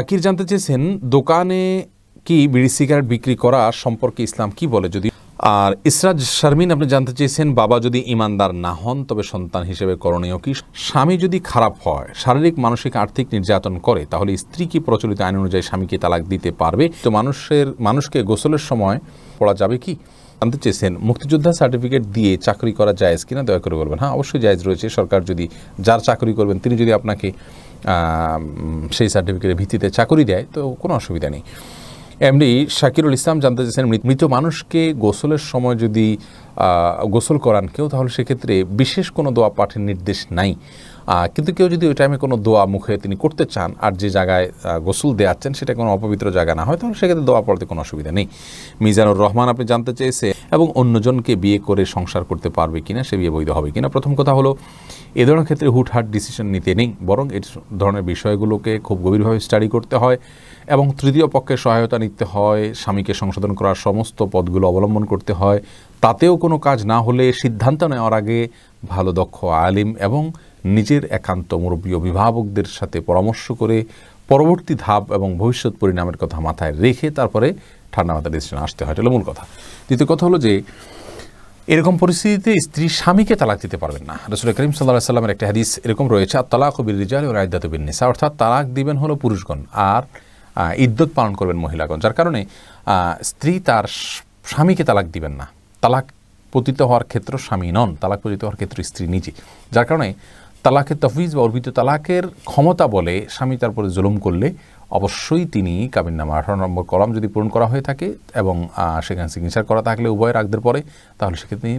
জাকির জানতে চেয়েছেন দোকানে কি বিড়ি সিগারেট বিক্রি করা সম্পর্কে ইসলাম কি বলে। যদি আর ইসরাজ শারমিন আপনি জানতে চেয়েছেন বাবা যদি ইমানদার না হন তবে সন্তান হিসেবে করণীয় কি। স্বামী যদি খারাপ হয়, শারীরিক মানসিক আর্থিক নির্যাতন করে, তাহলে স্ত্রী কি প্রচলিত আইন অনুযায়ী স্বামীকে তালাক দিতে পারবে? তো মানুষকে গোসলের সময় পড়া যাবে কি জানতে চেয়েছেন। মুক্তিযোদ্ধা সার্টিফিকেট দিয়ে চাকরি করা জায়েজ কিনা দয়া করে বলবেন। হ্যাঁ, অবশ্যই জায়েজ রয়েছে। সরকার যদি যার চাকরি করবেন তিনি যদি আপনাকে সেই সার্টিফিকেটের ভিত্তিতে চাকরি দেয় তো কোনো অসুবিধা নেই। এমডি শাকিরুল ইসলাম জানতে চেয়েছেন মৃত মানুষকে গোসলের সময় যদি গোসল করান কেউ, তাহলে সেক্ষেত্রে বিশেষ কোনো দোয়া পাঠের নির্দেশ নাই। কিন্তু কেউ যদি ওই টাইমে কোনো দোয়া মুখে তিনি করতে চান আর যে জায়গায় গোসল দেওয়াচ্ছেন সেটা কোনো অপবিত্র জায়গা না হয়, তাহলে সেক্ষেত্রে দোয়া পড়তে কোনো অসুবিধা নেই। মিজানুর রহমান আপনি জানতে চেয়েছে এবং অন্যজনকে বিয়ে করে সংসার করতে পারবে কিনা, সে বিয়ে বৈধ হবে কিনা। প্রথম কথা হলো এ ধরনের ক্ষেত্রে হুটহাট ডিসিশন নিতে নেই, বরং এই ধরনের বিষয়গুলোকে খুব গভীরভাবে স্টাডি করতে হয় এবং তৃতীয় পক্ষের সহায়তা নিতে হয়। স্বামীকে সংশোধন করার সমস্ত পথগুলো অবলম্বন করতে হয়। তাতেও কোনো কাজ না হলে সিদ্ধান্ত নেওয়ার আগে ভালো দক্ষ আলিম এবং নিজের একান্ত মুরব্বী অভিভাবকদের সাথে পরামর্শ করে পরবর্তী ধাপ এবং ভবিষ্যৎ পরিণামের কথা মাথায় রেখে তারপরে ঠান্ডা মাথায় ডিসিশন আসতে হয়। এটা হলো মূল কথা। দ্বিতীয় কথা হলো যে এরকম পরিস্থিতিতে স্ত্রী স্বামীকে তালাক দিতে পারবেন না। রাসূল করিম সাল্লাল্লাহু আলাইহি ওয়াসাল্লামের একটা হাদিস এরকম রয়েছে, আত-তালাকু বির-রিজালি ওয়াল ইদ্দাতু বিন-নিসা, অর্থাৎ তালাক দিবেন হলো পুরুষগণ আর ইদ্যত পালন করবেন মহিলাগণ। যার কারণে স্ত্রী তার স্বামীকে তালাক দিবেন না। তালাক পতিত হওয়ার ক্ষেত্র স্বামী নন, তালাক পতিত হওয়ার ক্ষেত্র স্ত্রী নিজে। যার কারণে তালাকের তফবিজ বা অর্পিত তালাকের ক্ষমতা বলে স্বামী তার উপরে জুলুম করলে অবশ্যই তিনি কাবিননামা 18 নম্বর কলাম যদি পূরণ করা হয়ে থাকে এবং সেখানে সিগনেচার করা থাকলে উভয়ের আগদের পরে, তাহলে সেক্ষেত্রে তিনি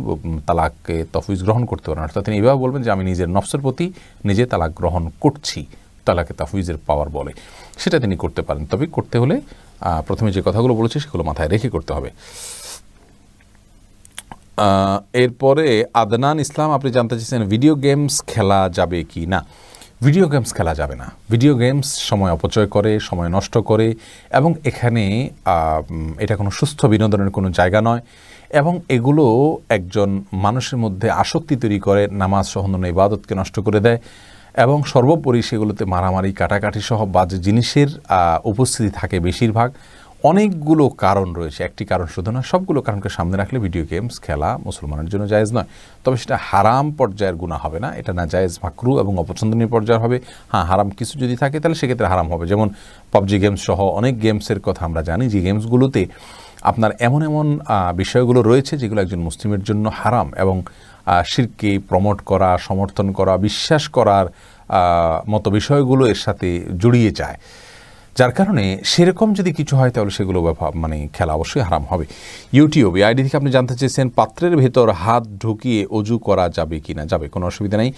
তালাককে তফবিজ গ্রহণ করতে পারেন। অর্থাৎ তিনি এভাবে বলবেন যে আমি নিজের নফসের প্রতি নিজে তালাক গ্রহণ করছি, তালাকে তাফবিজের পাওয়ার বলে, সেটা তিনি করতে পারেন। তবে করতে হলে প্রথমে যে কথাগুলো বলেছি সেগুলো মাথায় রেখে করতে হবে। এরপরে আদনান ইসলাম আপনি জানতে চেয়েছেন ভিডিও গেমস খেলা যাবে কি না। ভিডিও গেমস খেলা যাবে না। ভিডিও গেমস সময় অপচয় করে, সময় নষ্ট করে এবং এখানে এটা কোনো সুস্থ বিনোদনের কোনো জায়গা নয় এবং এগুলো একজন মানুষের মধ্যে আসক্তি তৈরি করে, নামাজ সহ অন্যান্য ইবাদতকে নষ্ট করে দেয় এবং সর্বোপরি সেগুলোতে মারামারি কাটাকাটি সহ বাজে জিনিসের উপস্থিতি থাকে বেশিরভাগ। অনেকগুলো কারণ রয়েছে, একটি কারণ শুধু না, সবগুলো কারণকে সামনে রাখলে ভিডিও গেমস খেলা মুসলমানের জন্য জায়েজ নয়। তবে সেটা হারাম পর্যায়ের গুনাহ হবে না, এটা না জায়েজ মাকরু এবং অপছন্দনীয় পর্যায়ের হবে। হ্যাঁ, হারাম কিছু যদি থাকে তাহলে সেক্ষেত্রে হারাম হবে। যেমন পাবজি গেমস সহ অনেক গেমসের কথা আমরা জানি যে গেমসগুলোতে আপনার এমন এমন বিষয়গুলো রয়েছে যেগুলো একজন মুসলিমের জন্য হারাম এবং শিরকে প্রমোট করা, সমর্থন করা, বিশ্বাস করার মতো বিষয়গুলো এর সাথে জড়িয়ে যায়। যার কারণে সেরকম যদি কিছু হয় তাহলে সেগুলো খেলা অবশ্যই হারাম হবে। ইউটিউব আইডি থেকে আপনি জানতে চেয়েছেন পাত্রের ভেতর হাত ঢুকিয়ে অজু করা যাবে কি না। যাবে, কোনো অসুবিধা নেই।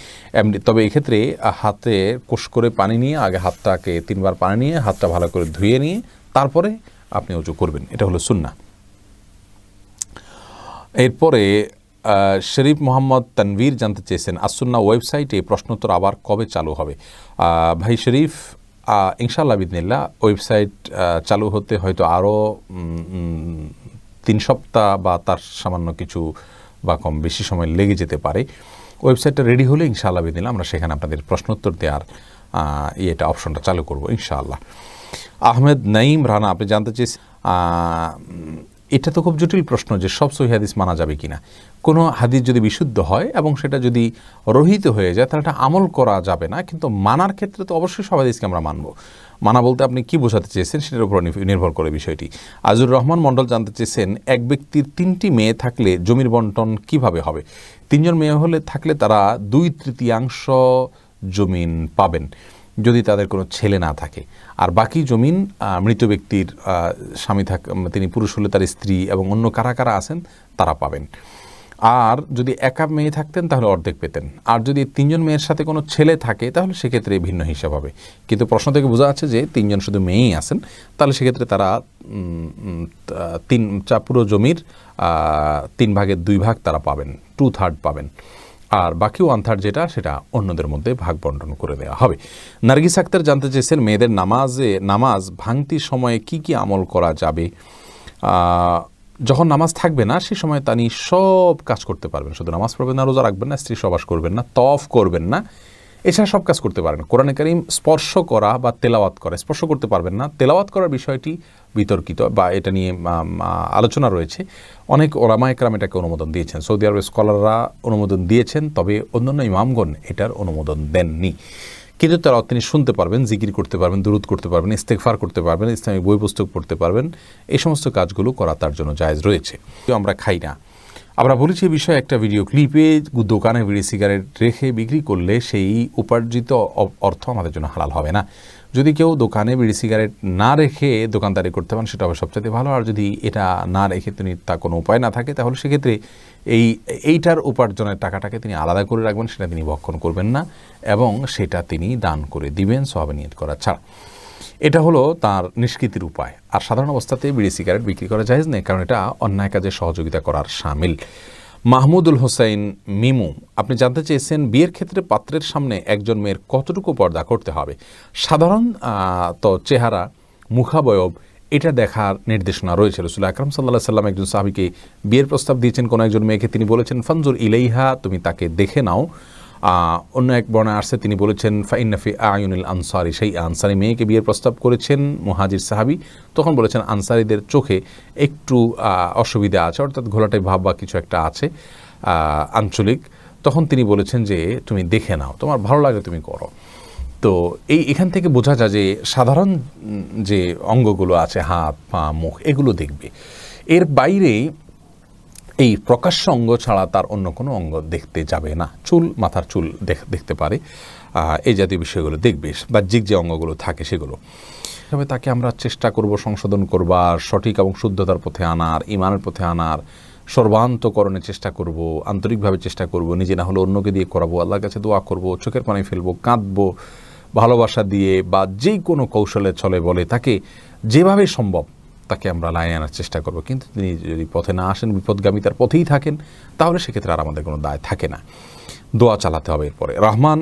তবে এক্ষেত্রে হাতে কোষ করে পানি নিয়ে আগে হাতটাকে 3 বার পানি নিয়ে হাতটা ভালো করে ধুয়ে নিয়ে তারপরে আপনি অজু করবেন, এটা হলো সুন্নাহ। এরপরে শরীফ মোহাম্মদ তানভীর জানতে চেয়েছেন আসুন্নাহ ওয়েবসাইটে প্রশ্নোত্তর আবার কবে চালু হবে। ভাই শরীফ, ইনশাআল্লাহ বিদিনিল্লাহ ওয়েবসাইট চালু হতে হয়তো আরও 3 সপ্তাহ বা তার সামান্য কিছু বা কম বেশি সময় লেগে যেতে পারে। ওয়েবসাইটটা রেডি হলে ইনশাআল্লাহ বিদিনিল্লাহ আমরা সেখানে আপনাদের প্রশ্নোত্তর দেওয়ার এটা অপশনটা চালু করব ইনশাআল্লাহ। আহমেদ নাইম রানা আপনি জানতে চেয়েছেন এটা তো খুব জটিল প্রশ্ন যে সব সহিহ হাদিস মানা যাবে কিনা। কোনো হাদিস যদি বিশুদ্ধ হয় এবং সেটা যদি রহিত হয়ে যায় তাহলে এটা আমল করা যাবে না, কিন্তু মানার ক্ষেত্রে তো অবশ্যই সব হাদিসকে আমরা মানব। মানা বলতে আপনি কি বোঝাতে চেয়েছেন সেটার উপর নির্ভর করে বিষয়টি। আজুর রহমান মণ্ডল জানতে চেয়েছেন এক ব্যক্তির 3টি মেয়ে থাকলে জমির বন্টন কিভাবে হবে। 3 জন মেয়ে হলে থাকলে তারা 2/3 জমিন পাবেন যদি তাদের কোনো ছেলে না থাকে, আর বাকি জমিন মৃত ব্যক্তির স্বামী তিনি পুরুষ হলে তার স্ত্রী এবং অন্য কারা কারা আছেন তারা পাবেন। আর যদি একা মেয়ে থাকতেন তাহলে অর্ধেক পেতেন, আর যদি 3 জন মেয়ের সাথে কোনো ছেলে থাকে তাহলে সেক্ষেত্রে ভিন্ন হিসাব হবে। কিন্তু প্রশ্ন থেকে বোঝা যাচ্ছে যে 3 জন শুধু মেয়েই আছেন, তাহলে সেক্ষেত্রে তারা পুরো জমির 3 ভাগের 2 ভাগ তারা পাবেন, 2/3 পাবেন, আর বাকি 1/3 যেটা সেটা অন্যদের মধ্যে ভাগ বন্টন করে দেওয়া হবে। নার্গিস আক্তার জানতে চেয়েছেন মেয়েদের নামাজ ভাঙতি সময়ে কি কি আমল করা যাবে। যখন নামাজ থাকবে না সে সময় তিনি সব কাজ করতে পারবেন, শুধু নামাজ পড়বেন না, রোজা রাখবেন না, স্ত্রী সহবাস করবেন না, তওয়াফ করবেন না, এছাড়া সব কাজ করতে পারেন। কোরআনে কারীম স্পর্শ করা বা তেলাওয়াত করা, স্পর্শ করতে পারবেন না, তেলাওয়াত করার বিষয়টি বিতর্কিত বা এটা নিয়ে আলোচনা রয়েছে। অনেক ওলামায়ে কেরাম এটাকে অনুমোদন দিয়েছেন, সৌদি আরবের স্কলাররা অনুমোদন দিয়েছেন, তবে অন্যান্য ইমামগণ এটার অনুমোদন দেননি। কিন্তু তারা তিনি শুনতে পারবেন, জিকির করতে পারবেন, দুরূদ করতে পারবেন, ইস্তেগফার করতে পারবেন, ইসলামিক বই পুস্তক পড়তে পারবেন, এই সমস্ত কাজগুলো করা তার জন্য জায়েজ রয়েছে। আমরা খাই না, আমরা বলেছি এই বিষয়ে একটা ভিডিও ক্লিপে, দোকানে বিড়ি সিগারেট রেখে বিক্রি করলে সেই উপার্জিত অর্থ আমাদের জন্য হালাল হবে না। যদি কেউ দোকানে বিড়ি সিগারেট না রেখে দোকানদারি করতে পারেন সেটা হবে সবচেয়ে ভালো। আর যদি এটা না রেখে তিনি তা কোনো উপায় না থাকে, তাহলে সেক্ষেত্রে এইটার উপার্জনের টাকাটাকে তিনি আলাদা করে রাখবেন, সেটা তিনি ভক্ষণ করবেন না এবং সেটা তিনি দান করে দিবেন সওয়াবে নিয়ত করা ছাড়া। এটা হলো তার নিষ্কৃতির উপায়। আর সাধারণ অবস্থাতে বিড়ি সিগারেট বিক্রি করা জায়েজ নেই, কারণ এটা অন্যায় কাজে সহযোগিতা করার শামিল। মাহমুদুল হোসেন মিমু, আপনি জানতে চেয়েছেন বিয়ের ক্ষেত্রে পাত্রের সামনে একজন মেয়ের কতটুকু পর্দা করতে হবে। সাধারণ তো চেহারা, মুখাবয়ব এটা দেখার নির্দেশনা রয়েছে। রাসূল আকরাম সাল্লাল্লাহু আলাইহি সাল্লাম একজন সাহাবীকে বিয়ের প্রস্তাব দিয়েছেন কোনো একজন মেয়েকে, তিনি বলেছেন ফানজুর ইলাইহা, তুমি তাকে দেখে নাও। অন্য এক বর্ণায় আসছে তিনি বলেছেন ফাইন্না ফি আয়ুনিল আনসারি, সেই আনসারি মেয়েকে বিয়ের প্রস্তাব করেছেন মুহাজির সাহাবী, তখন বলেছেন আনসারীদের চোখে একটু অসুবিধা আছে, অর্থাৎ ঘোলাটে ভাব বা কিছু একটা আছে আঞ্চলিক, তখন তিনি বলেছেন যে তুমি দেখে নাও, তোমার ভালো লাগে তুমি করো। তো এখান থেকে বোঝা যায় যে সাধারণ যে অঙ্গগুলো আছে, হাত পা মুখ, এগুলো দেখবে। এর বাইরে এই প্রকাশ্য অঙ্গ ছাড়া তার অন্য কোনো অঙ্গ দেখতে যাবে না। চুল, মাথার চুল দেখতে পারে, এই জাতীয় বিষয়গুলো দেখবে, বাহ্যিক যে অঙ্গগুলো থাকে সেগুলো। তবে তাকে আমরা চেষ্টা করব সংশোধন করবার, সঠিক এবং শুদ্ধতার পথে আনার, ইমানের পথে আনার, সর্বান্তকরণের চেষ্টা করব, আন্তরিকভাবে চেষ্টা করব, নিজে না হলে অন্যকে দিয়ে করাবো, আল্লাহর কাছে দোয়া করব, চোখের পানি ফেলবো, কাঁদবো, ভালোবাসা দিয়ে বা যে কোনো কৌশলে চলে বলে তাকে যেভাবে সম্ভব তাকে আমরা লাইনে আনার চেষ্টা করব। কিন্তু তিনি যদি পথে না আসেন, বিপদগামিতার পথেই থাকেন, তাহলে সেক্ষেত্রে আর আমাদের কোনো দায় থাকে না, দোয়া চালাতে হবে। এরপরে রহমান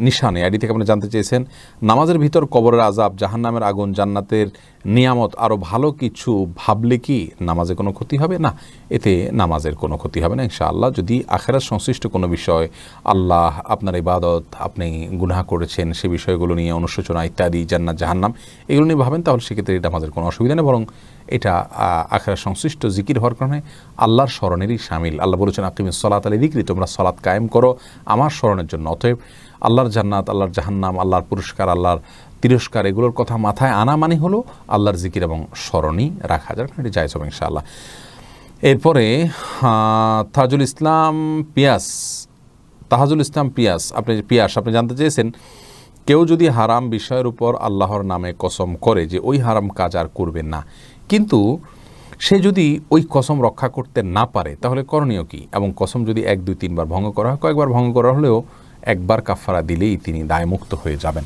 নিশানে আইডি থেকে আপনি জানতে চেয়েছেন নামাজের ভিতর কবরের আযাব, জাহান্নামের আগুন, জান্নাতের নিয়ামত, আরও ভালো কিছু ভাবলে কি নামাজে কোনো ক্ষতি হবে? না, এতে নামাজের কোনো ক্ষতি হবে না ইনশাআল্লাহ। যদি আখিরাত সংশ্লিষ্ট কোনো বিষয়, আল্লাহ, আপনার ইবাদত, আপনি গুনাহ করেছেন সে বিষয়গুলো নিয়ে অনুশোচনা ইত্যাদি, জান্নাত জাহান্নাম এগুলো নিয়ে ভাবেন, তাহলে সেক্ষেত্রে নামাজের কোনো অসুবিধা নেই, বরং এটা আখিরাত সংশ্লিষ্ট জিকির হওয়ার কারণে আল্লাহর স্মরণেরই শামিল। আল্লাহ বলেছেন আকিমিস সালাত আলি যিকরি, তোমরা সালাত কায়েম করো আমার স্মরণের জন্য। অতএব আল্লাহর জান্নাত, আল্লাহর জাহান্নাম, আল্লাহর পুরস্কার, আল্লাহর তিরস্কার, এগুলোর কথা মাথায় আনা মানে হলো আল্লাহর জিকির এবং স্মরণই রাখা, যার কারণে এটি জায়েজ হবে ইনশাআল্লাহ। এরপরে তাজুল ইসলাম পিয়াস, আপনি জানতে চেয়েছেন কেউ যদি হারাম বিষয়ের উপর আল্লাহর নামে কসম করে যে ওই হারাম কাজ আর করবেন না, কিন্তু সে যদি ওই কসম রক্ষা করতে না পারে, তাহলে করণীয় কি? এবং কসম যদি 1, 2, 3 বার ভঙ্গ করা হয়, কয়েকবার ভঙ্গ করা হলেও একবার কাফারা দিলেই তিনি দায়মুক্ত হয়ে যাবেন।